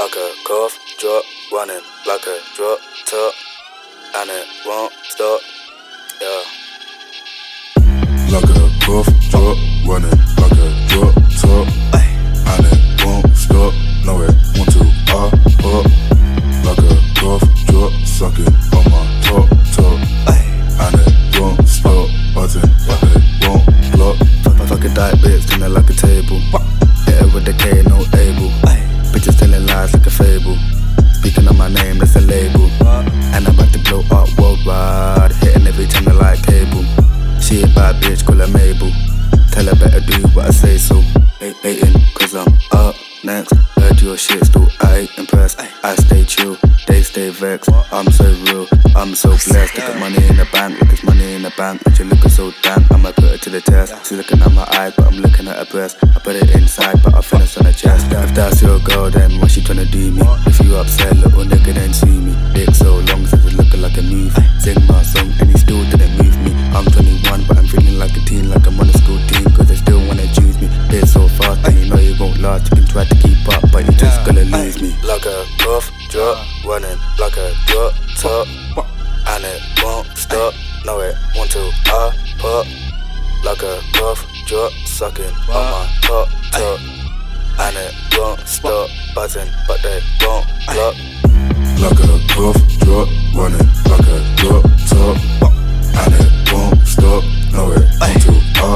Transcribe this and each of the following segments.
like a cough, drop, running like a drop top, and it won't stop, yeah. Like a cough, drop, running like a drop top, and it won't stop, no it want to pop. Like a cough, drop, sucking on my top, and it won't stop, buzzing like it won't block. Fucking diet bitch, turn it like a table. Hit it with the K, no able. Bitches telling lies like a fable. Speaking on my name, that's a label. And I'm about to blow up worldwide, hitting every channel like cable. She a bad bitch, call her Mabel. Tell her better do what I say so. Hating, cause I'm up next. Heard your shit, still I ain't impressed. I stay chill, they stay vexed. I'm so real, I'm so blessed. I got money in the bank, look it's money in the bank. But you're looking so damn, I'ma put her to the test. She's looking at my eye, but I'm looking at her breast. I put it inside, but I finish on her chest. If that's your girl, then what she tryna do me? If you upset, little nigga, then see me. Dick so long, since it's looking like a movie. Sing my song, and he still didn't move me. I'm 21, but I'm feeling like a teen, like I'm on a school team. Cause they still wanna choose me. Bit so fast, and you know you won't last. You can try to keep up, but you just gonna lose me. Like a cough, drop, running like a drop top, and it won't stop, no it want to pop. Like a cough, drop, sucking on my top, and it won't stop, buzzing, but they won't block. Like a cough, drop, running like a drop top, and it won't stop, no it want to pop.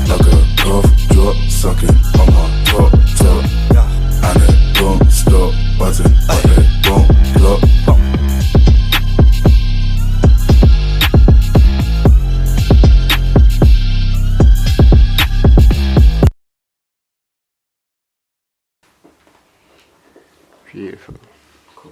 Like a cough, drop, sucking on my top, and it won't stop, buzzing, but it won't block. Beautiful. Cool.